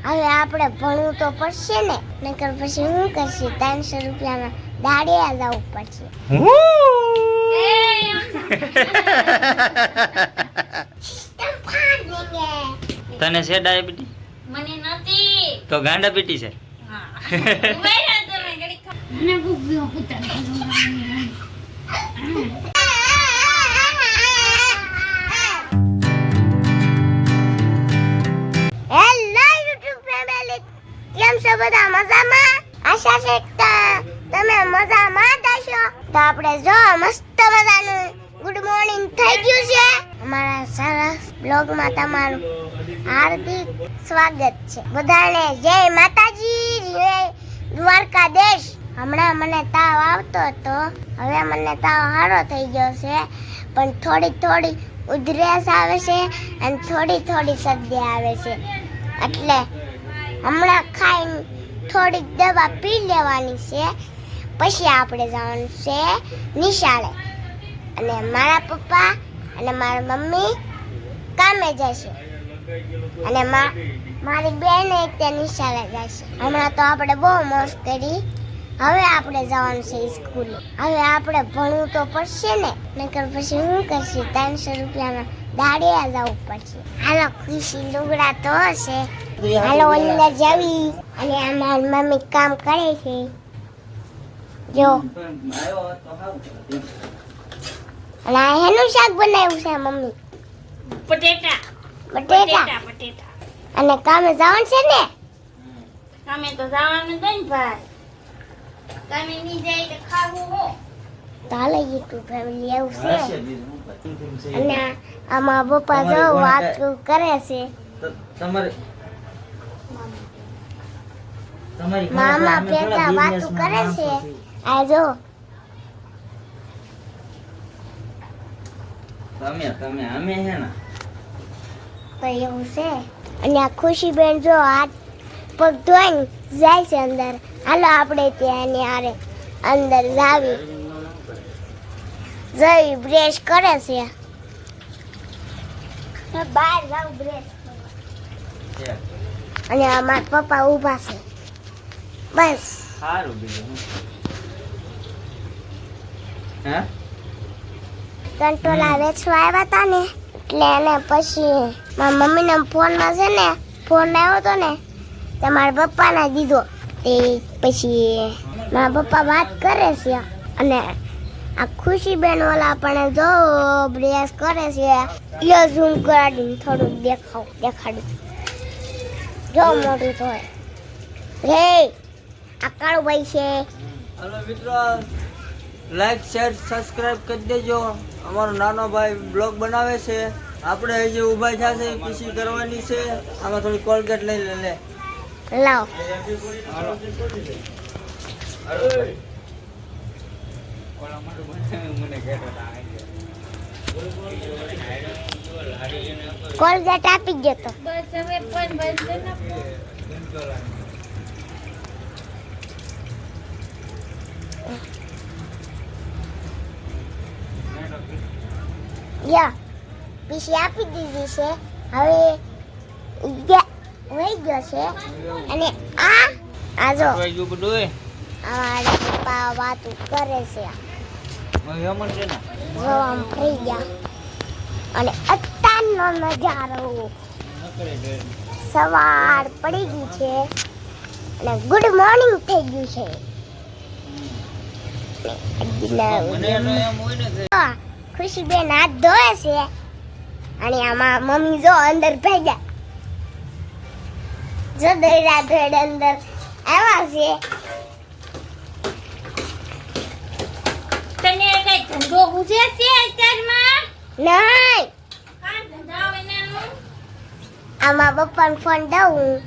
હવે આપણે ભણવું તો પડશે ને, નકર પછી હું કરશે? 300 રૂપિયાના દાડિયા જવું પડશે. તને છે ડાયાબિટીસ? મને નથી. તો ગાંડા પીટી છે. હા. ઉભા રહો તમે ઘડી. મને ભૂખ્યો પુત્ર. હેલો યુટ્યુબ ફેમિલી, કેમ છો બધા? મજામાં? આશા છે કે તમે મજામાં જ હશો. તો આપણે જો મસ્ત મજાનું ગુડ મોર્નિંગ થઈ ગયું છે. અમારા સરસ બ્લોગમાં તમારું હાર્દિક સ્વાગત છે. બધાને જય માતાજી, જય દ્વારકાધીશ. હમણાં મને તાવ આવતો હતો, હવે મને તાવ સારો થઈ ગયો છે, પણ થોડી ઉધરસ આવે છે અને થોડી શરદી આવે છે. એટલે હમણાં ખાઈને થોડીક દવા પી લેવાની છે, પછી આપણે જવાનું છે નિશાળે. અને મારા પપ્પા અને મારા મમ્મી કામે જશે અને મારી બેન ત્યાં નિશાળે જશે. હમણાં તો આપણે બહુ મોજ કરી. હવે આપણે જવાનું છે સ્કૂલે. હવે આપણે ભણવું તો પડશે ને, નકર પછી હું કરશે? 300 રૂપિયાના દાડિયા જવું પડશે. હાલો ખુશી લુગડા તો હશે, હાલો અંદર જવી. અને આ મારી મમ્મી કામ કરે છે જો. અને આ હેનું શાક બનાવ્યું છે મમ્મી? પટેટા. અને કામે જવાનું છે ને? કામે તો જવાનું જ ને ભાઈ. કામે નહીં જાય તો ખાવું હો. ચાલો યુટ્યુબ ફેમિલી એવું છે. અને આમાં પપ્પા જો વાત કરે છે. મામા પેલા વાતો કરે છે. આ જો અમે હે ને તો એવું છે. અને આ ખુશીબેન જો હાથ પગ ધોઈને જાય છે અંદર. હાલો આપણે ત્યાં આરે અંદર જાવી. જઈ બ્રશ કરે છે. બહાર જાવ બ્રશ. અને અમારા પપ્પા ઊભા છે. બસ સારું બીજું હે કંટોલા વેચવા આવ્યા હતા ને, એટલે એને પછી મારા મમ્મીના ફોનમાં છે ને ફોન આવ્યો હતો ને, તે મારા પપ્પાને દીધો. તે પછી મારા પપ્પા વાત કરે છે. અને આ ખુશીબેન ઓલા પણ જો બ્રેસ કરે છે. યો ઝૂમ કરાવીને થોડુંક દેખાડું. જો મોટું થાય રે. આ કાળુભાઈ છે. हेलो મિત્રો, લાઈક શેર સબસ્ક્રાઇબ કરી દેજો. અમારો નાનો ભાઈ બ્લોગ બનાવે છે. આપણે હજી ઊભા થયા છે, પીસી કરવાની છે. આમાં થોડી કોલગેટ લઈ લે. લાવ. કોલગેટ આપી ગયો તો. બસ હવે પણ બંધ કર. યા પીસી આપી દીધી છે. હવે વહી ગયો છે. અને આ જો અમારા પપ્પા વાતો કરે છે. જો આમ ફરી ગયા. અને અત્યારનો નજારો, સવાર પડી ગઈ છે અને ગુડ મોર્નિંગ થઈ ગયું છે. ખુશીબેન હાથ ધોવે છે. અને આમાં મમ્મી જો અંદર ભેગા જો દોડા અંદર આવ્યા છે. તને કઈ ધંધો પૂછે છે અત્યારમાં? નહીં, કાં ધંધા વિનાનું? આમાં પપ્પાને ફોન દઉં.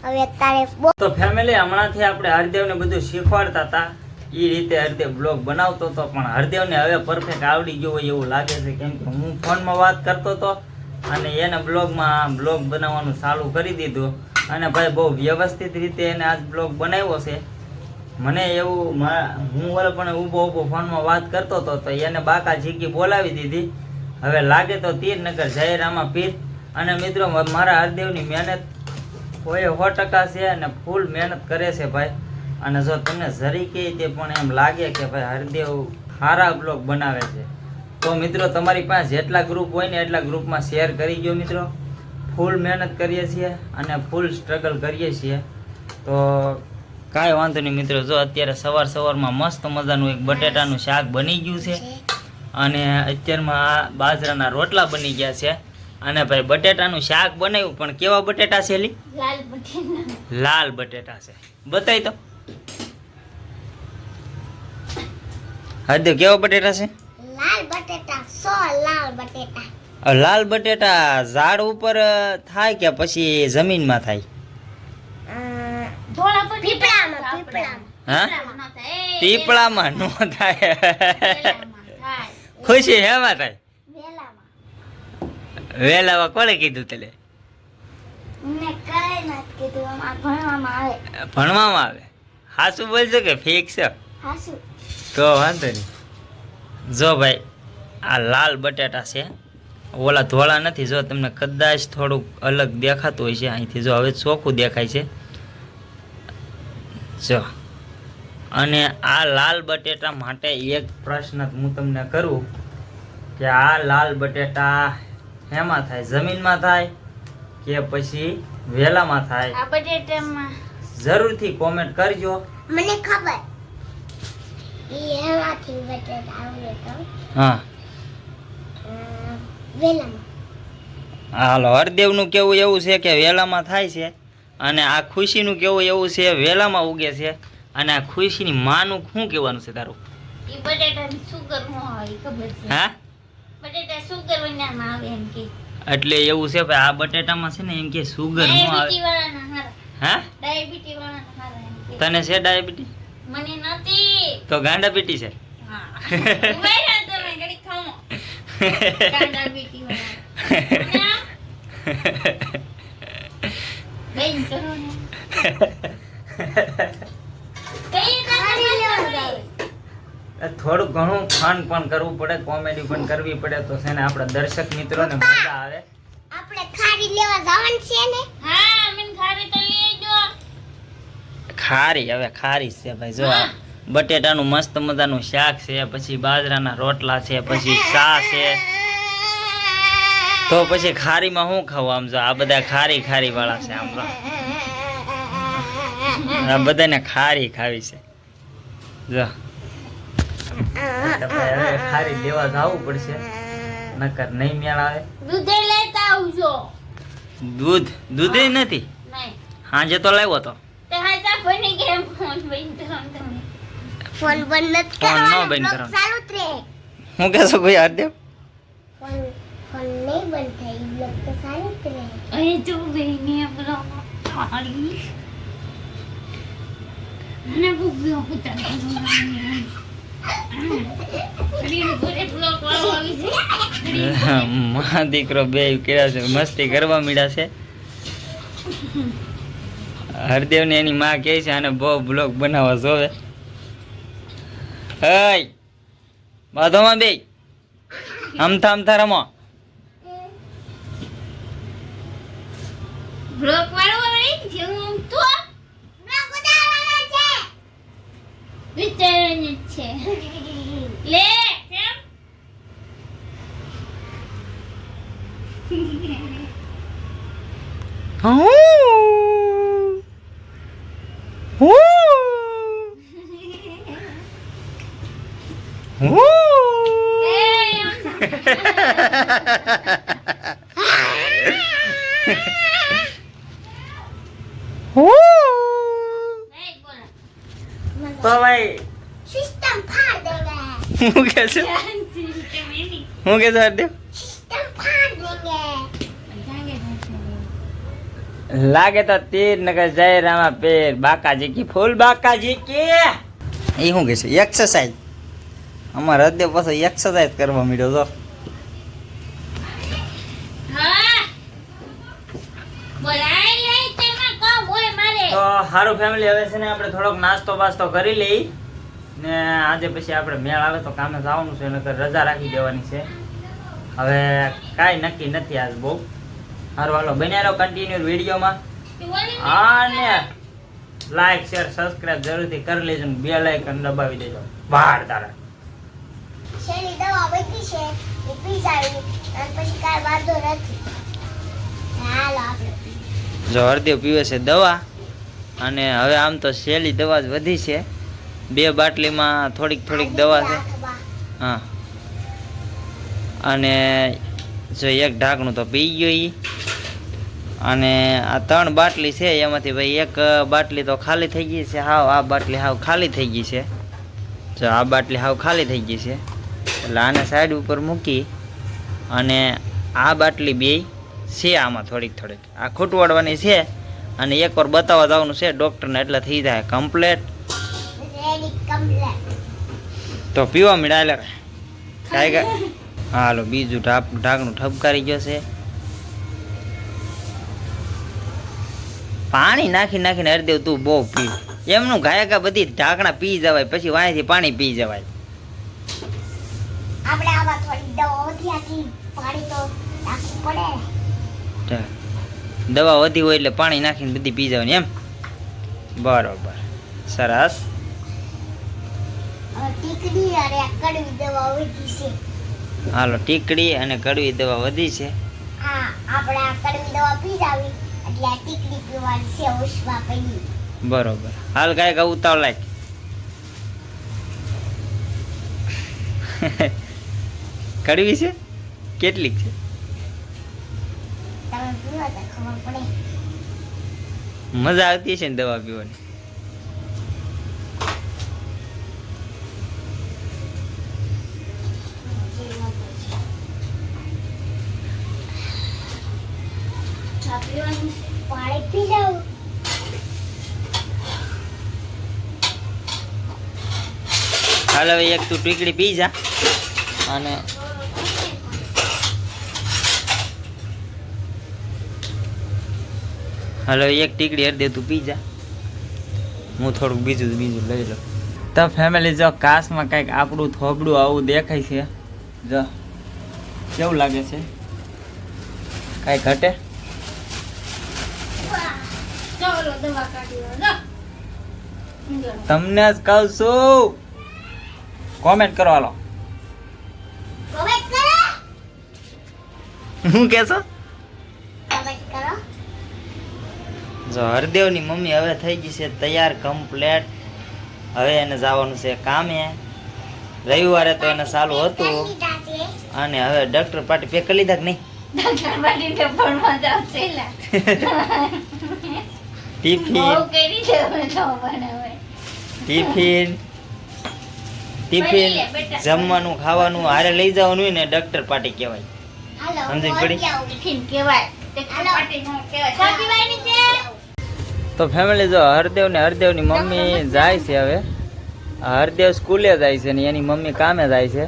હવે તારે તો ફેમિલી, હમણાંથી આપણે હરદેવને બધું શીખવાડતા હતા. એ રીતે હરદેવ બ્લોગ બનાવતો હતો, પણ હરદેવને હવે પરફેક્ટ આવડી ગયો હોય એવું લાગે છે. કેમ કે હું ફોનમાં વાત કરતો હતો અને એને બ્લોગ બનાવવાનું ચાલુ કરી દીધું. અને ભાઈ બહુ વ્યવસ્થિત રીતે એને આજ બ્લોગ બનાવ્યો છે. મને એવું હું ઓલે પણ ઊભો ફોનમાં વાત કરતો હતો, તો એને બાકા ઝીકી બોલાવી દીધી. હવે લાગે તો તીર નગર જયરામાં પીર. અને મિત્રો, મારા હરદેવની મહેનત કોઈ 100% છે અને ફૂલ મહેનત કરે છે ભાઈ. અને જો તમને જરી કે તે પણ એમ લાગે કે ભાઈ હરદેવ સારા બ્લોગ બનાવે છે તો મિત્રો તમારી પાસે જેટલા ગ્રુપ હોય ને એટલા ગ્રુપમાં શેર કરી દો મિત્રો. ફૂલ મહેનત કરીએ છીએ અને ફૂલ સ્ટ્રગલ કરીએ છીએ તો કાંઈ વાંધો નહીં મિત્રો. જો અત્યારે સવારમાં મસ્ત મજાનું એક બટેટાનું શાક બની ગયું છે અને અત્યારમાં આ બાજરાના રોટલા બની ગયા છે. અને ભાઈ બટેટાનું શાક બનાવ્યું પણ કેવા બટેટા છે લી? લાલ બટેટા. લાલ બટેટા છે. બતાવી તો હરદેવ કેવા બટેટા છે? લાલ બટેટા લાલ બટેટા. લાલ બટેટા ઝાડ ઉપર થાય કે પછી જમીનમાં થાય? થોડા બટેટા પીપળામાં, હા પીપળામાં ન થાય. પીપળામાં નો થાય. વેલામાં થાય. ખુશી હેમાં થાય? વેલામાં. વેલાવા કોણે કીધું તને? મેં કઈ નથી કીધું, અમાર ભણવામાં આવે. ભણવામાં આવે? હાસું બોલજો કે ફિક્સ? હાસુ. તો વાંધો નહીં. જો ભાઈ આ લાલ બટેટા છે, ઓલા ધોળા નથી. જો તમને કદાચ થોડુંક અલગ દેખાતું હોય છે અહીંથી. જો હવે ચોખ્ખું દેખાય છે. જો અને આ લાલ બટેટા માટે એક પ્રશ્ન હું તમને કરું કે આ લાલ બટેટા હેમાં થાય? જમીનમાં થાય કે પછી વેલામાં થાય? આ બટેટામાં જરૂરથી કોમેન્ટ કરજો. મને ખબર. ઈ એમાંથી બટેટા આવડે તો હા વેલામાં. હાલો, હરદેવનું કેવું એવું છે કે વેલામાં થાય છે અને આ ખુશીનું કેવું એવું છે વેલામાં ઉગે છે. અને આ ખુશીની માનું શું કહેવાનું છે તારું? ઈ બટેટાની સુગર નો હોય ખબર છે. હા બટેટા સુગર બનાવવામાં આવે એમ કે. એટલે એવું છે ભાઈ આ બટેટામાં છે ને એમ કે સુગર ન આવે. ડાયાબિટી વાળાના હારા. હા ડાયાબિટી વાળાના હારા એમ કે. તને છે ડાયાબિટી? મને નથી. તો ગાંડાબીટી છે. હા. ઉભા રહો તમે ઘડીક ખાઓ. ડાયાબિટી વાળા. બેન કરો ને. કઈ ખારી લેવા જાવ. થોડું ઘણું ફન પણ કરવું પડે, કોમેડી પણ કરવી પડે તો છે ને આપણા દર્શક મિત્રોને મજા આવે. આપણે ખારી લેવા જવાનું છે ને. હા મને ખારી તો લઈ જો. ખારી હવે ખારી છે ભાઈ. જો આ બટેટાનું મસ્ત મજાનું શાક છે, પછી બાજરાના રોટલા છે, પછી ચા છે. તો પછી ખારીમાં શું ખાવું? આમ જો આ બધા ખારી ખારી વાળા છે. આમ જો આ બધાને ખારી ખાવી છે. જો હવે ખારી લેવા જવું પડશે, નકર નહીં મેળ આવે. દૂધે લેતા આવજો. દૂધે નથી. નહીં. હાજે તો લાવ્યો તો. તે હાચા ફોને કેમ ફોન બંધ કરો તમે. ફોન બંધ નથી ફોન ન કરવાનો, બંધ બ્લોક કરવાનો. ચાલુ જ રહે. હું કહેશો ભાઈ હરદેવ? ફોન નહીં બંધ થાય, બ્લોક તો ચાલુ જ રહે. અહીં તો બેને બ્લોક ખાલી. મને ભૂખ્યો કુતા કરવાની. રીડ પૂરે બ્લોક વાળો આવી છે. મા દીકરો બે કર્યા છે, મસ્તી કરવા મીડા છે. હરદેવ ને એની માં કહે છે આને બહુ બ્લોગ બનાવવા જોવે. હઈ બાધોમાં બે અમથા રમો. બ્લોક વાળો આવી જેવું તો બ્લોક ઉતારવાનો છે. વિચારને છે. લે કેમ? તો ભાઈ સિસ્ટમ ફાડ દેંગે. હું કે છું હરદેવ? સિસ્ટમ ફાડ દેંગે. લાગે તો તીર નગર જય રામા પેર બાકાજી કી ફૂલ બાકાજી કી. એ શું કે છે? એક્સરસાઇઝ. અમાર હરદેવ પાછો એક્સરસાઇઝ કરવા માંડ્યો તો. હા બોલાય લે તેમાં કો બોય મારે. તો સારું ફેમિલી, હવે છે ને આપણે થોડોક નાસ્તો બાસ્તો કરી લઈ ને આજે પછી આપણે મેળ આવે તો કામે જવાનું છે, નકર રજા રાખી દેવાની છે. હવે કાંઈ નક્કી નથી આજ બહુ. સારું હાલો બન્યા રહો કન્ટિન્યુ વિડીયોમાં અને લાઈક શેર સબસ્ક્રાઇબ જરૂરથી કરી લેજો ને બે લાઇકન દબાવી દેજો બહાર તારા શેની દવા વધી છે એ પી જાવી અને પછી કાંઈ વાંધો નથી. હાલો આપણે જો હરદેવ પીવે છે દવા અને હવે આમ તો સહેલી દવા જ વધી છે. 2 બાટલીમાં થોડીક દવા છે. હા અને જો એક ઢાંકણું તો પી ગયો ઈ અને આ 3 બાટલી છે એમાંથી ભાઈ એક બાટલી તો ખાલી થઈ ગઈ છે. આ બાટલી હાવ ખાલી થઈ ગઈ છે. જો આ બાટલી હાવ ખાલી થઈ ગઈ છે એટલે આને સાઈડ ઉપર મૂકી અને આ બાટલી બે છે આમાં થોડીક આ ખૂટવાડવાની છે અને એકવાર બતાવવા જવાનું છે ડૉક્ટરને એટલે થઈ જાય કમ્પ્લેટ. Ready complete. તો પીવા મળ્યા એટલે કાંઈ હાલો બીજું ઢાંકણું ઠપકારી ગયો છે. પાણી નાખીને હરદેવ તું બહુ પી એમનું ગાયકા બધી ઢાંકણા પી જવાય પછી વાંયથી પાણી પી જવાય. આપણે આમાં થોડી દવા વધી હતી પાણી તો નાખવું પડે. દવા વધી હોય એટલે પાણી નાખીને બધી પી જવાની એમ. બરોબર સરસ. હવે ટીકડી અને કડવી દવા વધી છે. હાલો ટીકડી અને કડવી દવા વધી છે. હા આપણે આ કડવી દવા પી જાવી એટલે આ ટીકડી પીવાની છે ઉષ્મા પડી. બરોબર હાલ કાંઈક ઉતાવળ લાગ. કડવી છે કેટલીક છે તમે પીવો તો ખબર પડે. મજા આવતી છે ને દવા પીવાની. પાણી પી જાવ. હાલ હવે એક તું ટીકડી પી જા અને હાલો એક ટીકડી હરદેવ તું પી જા હું થોડુંક બીજું લઈ લઉં. તો ફેમિલી જો કાશમાં કંઈક આપણું થોબડું આવું દેખાય છે. જો કેવું લાગે છે કાંઈ ઘટે. ચાલો દવા કાઢી લો. તમને જ કહું છું કોમેન્ટ કરો હાલો. કમેન્ટ કરો. હું કહેશો કમેન્ટ કરો. જો હરદેવની મમ્મી હવે થઈ ગઈ છે તૈયાર કમ્પ્લેટ. હવે એને જવાનું છે કામે. રવિવારે તો એને ચાલુ હતું અને હવે ડૉક્ટર પાટી પેક કરી લીધા કે નહીં. ટિફિન જમવાનું ખાવાનું હારે લઈ જવાનું હોય ને ડૉક્ટર પાટી કહેવાય. હાલો સમજી પડી? ટિફિન કહેવાય. તે પાટી નો કહેવાય. ચા પીવાની છે? તો ફેમિલી જો હરદેવની મમ્મી જાય છે હવે. હરદેવ સ્કૂલે જાય છે ને એની મમ્મી કામે જાય છે.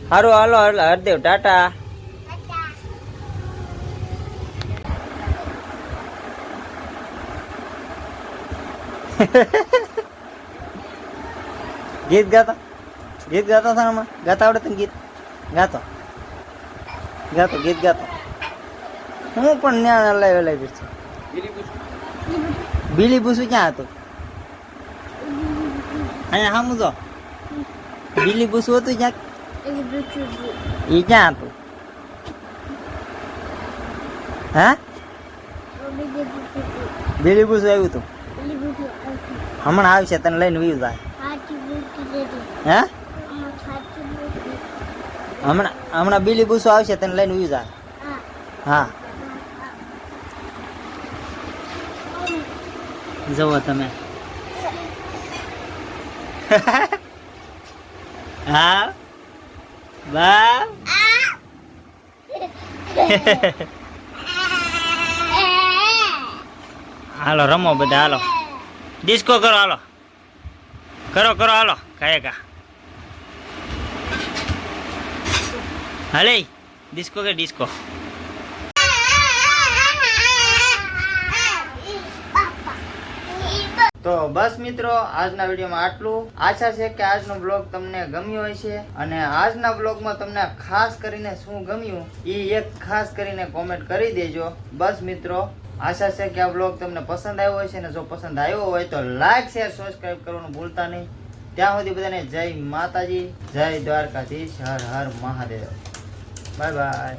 સારું હાલો હરદેવ ટાટા. ગીત ગાતા હતા આમાં ગાતા આવડે તને ગીત ગાતો ગીત ગાતો. હું પણ ન્યા લાવી છે. બીલી ભૂસું ક્યાં હતું અહીંયા સામું જો બીલી ભૂસું હતું ક્યાંક એ ક્યાં હતું હા બીલી ભૂસું આવ્યું હતું હમણાં આવશે તને લઈને વીસ જાય હે હમણાં બીલી ભૂસું આવશે તને લઈને વીસ જાય હા જુઓ તમે હા બા હાલો રમો બધા હાલો ડિસ્કો કરો હાલો કરો હાલો કાયકા હાલે ડિસ્કો કે ડિસ્કો. તો બસ મિત્રો આજના વિડીયોમાં આટલું. આશા છે કે આજનો બ્લોગ તમને ગમ્યો હશે અને આજના બ્લોગમાં તમને ખાસ કરીને શું ગમ્યું એ એક ખાસ કરીને કોમેન્ટ કરી દેજો. બસ મિત્રો આશા છે કે આ બ્લોગ તમને પસંદ આવ્યો હશે, ને જો પસંદ આવ્યો હોય તો લાઈક શેર સબસ્ક્રાઇબ કરવાનું ભૂલતા નહીં. ત્યાં સુધી બધાને જય માતાજી, જય દ્વારકાધીશ, હર હર મહાદેવ. Bye by.